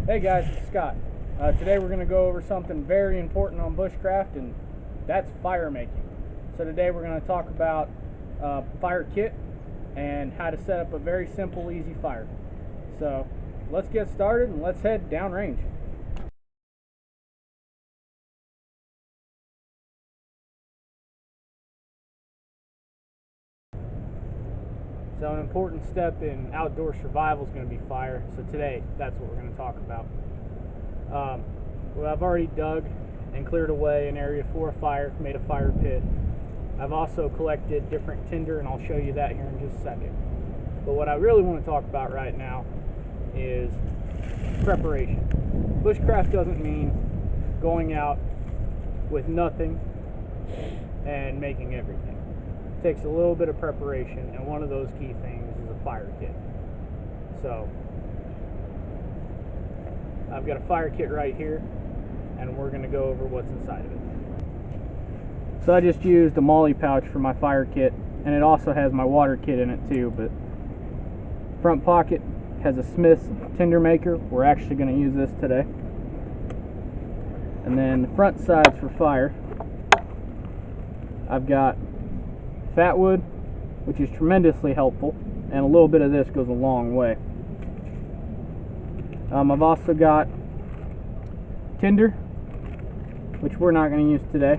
Hey guys, it's Scott. Today we're going to go over something very important on bushcraft, and that's fire making. So today we're going to talk about fire kit and how to set up a very simple, easy fire. So let's get started and let's head downrange. So an important step in outdoor survival is going to be fire. So today, that's what we're going to talk about. Well, I've already dug and cleared away an area for a fire, made a fire pit. I've also collected different tinder, and I'll show you that here in just a second. But what I really want to talk about right now is preparation. Bushcraft doesn't mean going out with nothing and making everything. It takes a little bit of preparation, and one of those key things is a fire kit. So I've got a fire kit right here, and we're going to go over what's inside of it. So I just used a molly pouch for my fire kit, and it also has my water kit in it too. But front pocket has a Smith's tinder maker. We're actually going to use this today. And then the front sides for fire, I've got fat wood, which is tremendously helpful, and a little bit of this goes a long way. I've also got tinder, which we're not going to use today.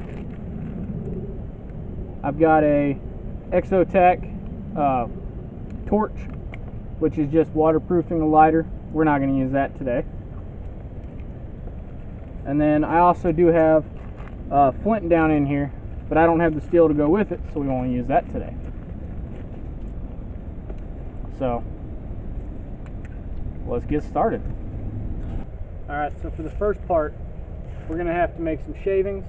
I've got a Exotech torch, which is just waterproofing a lighter. We're not going to use that today. And then I also do have flint down in here, but I don't have the steel to go with it, so we won't use that today. So let's get started. Alright, so for the first part, we're going to have to make some shavings.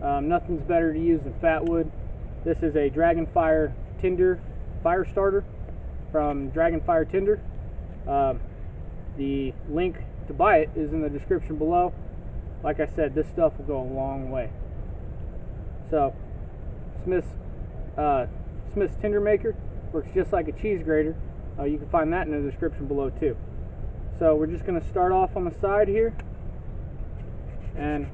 Nothing's better to use than fat wood. This is a Dragonfire tinder fire starter from Dragonfire Tinder. The link to buy it is in the description below. Like I said, this stuff will go a long way. So Smith's tinder maker works just like a cheese grater. You can find that in the description below too. So we're just going to start off on the side here and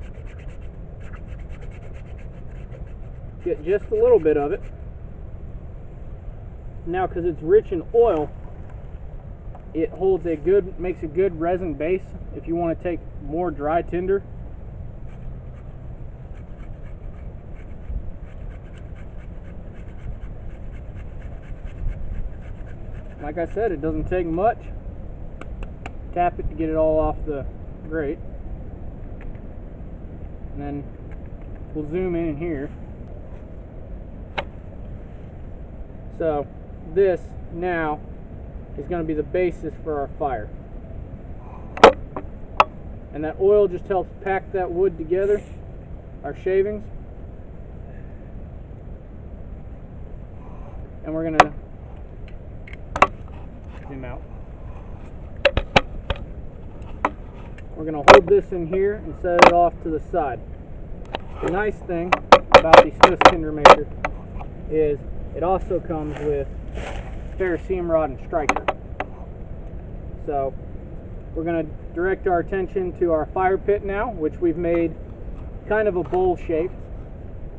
get just a little bit of it. Now, because it's rich in oil, it makes a good resin base if you want to take more dry tinder. Like I said, it doesn't take much. Tap it to get it all off the grate. And then we'll zoom in here. So this now is going to be the basis for our fire. And that oil just helps pack that wood together, our shavings. And we're going to zoom out. We're going to hold this in here and set it off to the side. The nice thing about the Smith's tinder maker is it also comes with ferrocerium rod and striker. So we're going to direct our attention to our fire pit now, which we've made kind of a bowl shape,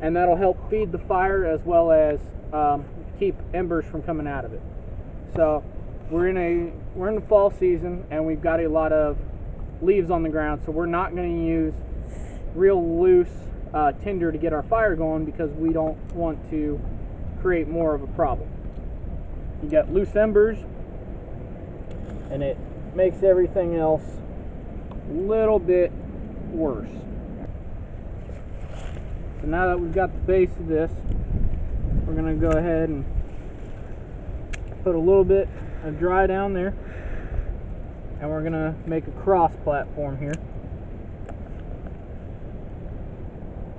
and that'll help feed the fire as well as keep embers from coming out of it. So we're in the fall season, and we've got a lot of leaves on the ground, so we're not going to use real loose tinder to get our fire going because we don't want to create more of a problem. You got loose embers, and it makes everything else a little bit worse. So now that we've got the base of this, we're going to go ahead and put a little bit of dry down there, and we're going to make a cross platform here,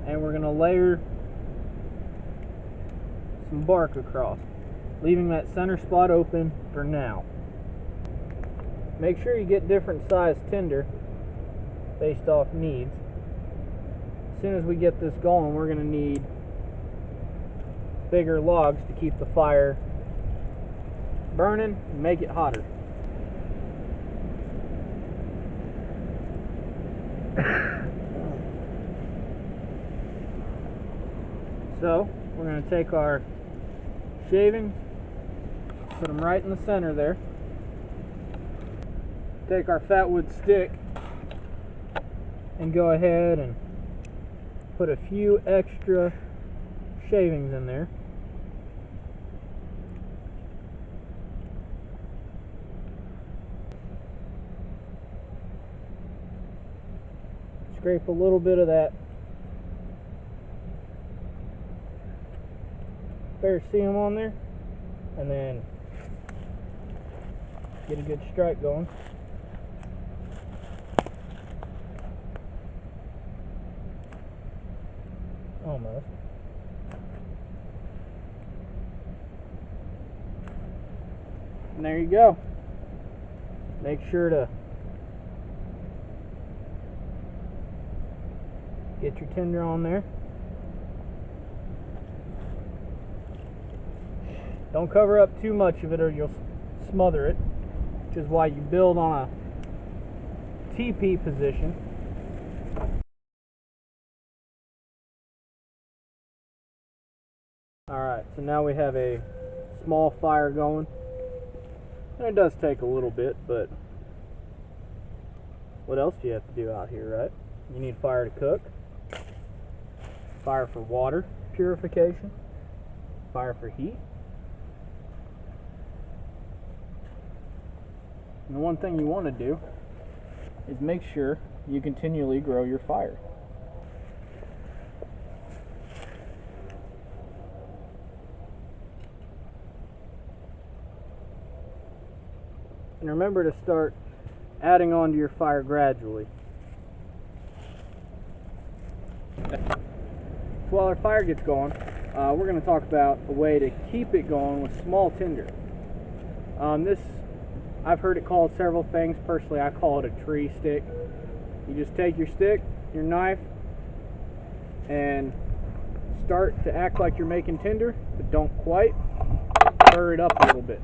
and we're going to layer some bark across, leaving that center spot open for now. Make sure you get different size tinder based off needs. As soon as we get this going, we're going to need bigger logs to keep the fire burning and make it hotter. So we're going to take our shavings, put them right in the center there. Take our fat wood stick and go ahead and put a few extra shavings in there. Scrape a little bit of that Paraceum on there, and then get a good strike going. Almost. And there you go. Make sure to get your tinder on there. Don't cover up too much of it or you'll smother it, which is why you build on a TP position. Alright, so now we have a small fire going. And it does take a little bit, but what else do you have to do out here, right? You need fire to cook, fire for water purification, fire for heat. And the one thing you want to do is make sure you continually grow your fire. And remember to start adding on to your fire gradually. So while our fire gets going, we're going to talk about a way to keep it going with small tinder. I've heard it called several things. Personally, I call it a tree stick. You just take your stick, your knife, and start to act like you're making tinder, but don't quite. Stir it up a little bit.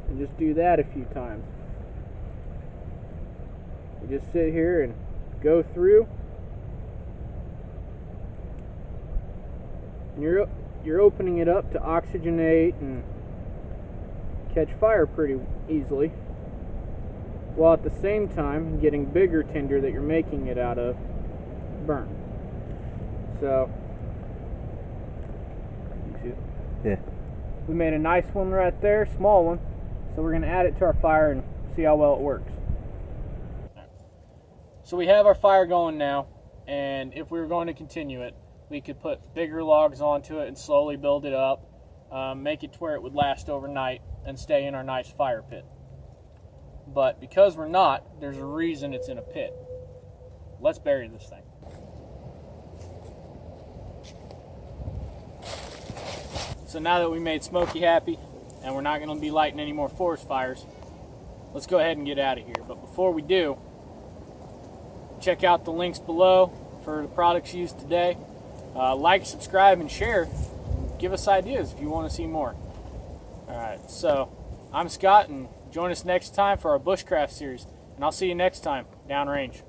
And just do that a few times. You just sit here and go through. And you're opening it up to oxygenate and catch fire pretty easily, while at the same time getting bigger tinder that you're making it out of burn. So yeah, we made a nice one right there, small one. So we're going to add it to our fire and see how well it works. So we have our fire going now, and if we were going to continue it, we could put bigger logs onto it and slowly build it up, make it to where it would last overnight and stay in our nice fire pit. But because we're not, there's a reason it's in a pit. Let's bury this thing. So now that we made Smokey happy, and we're not going to be lighting any more forest fires, let's go ahead and get out of here. But before we do, check out the links below for the products used today. Like, subscribe, and share. Give us ideas if you want to see more. Alright, so I'm Scott, and join us next time for our Bushcraft series. And I'll see you next time, downrange.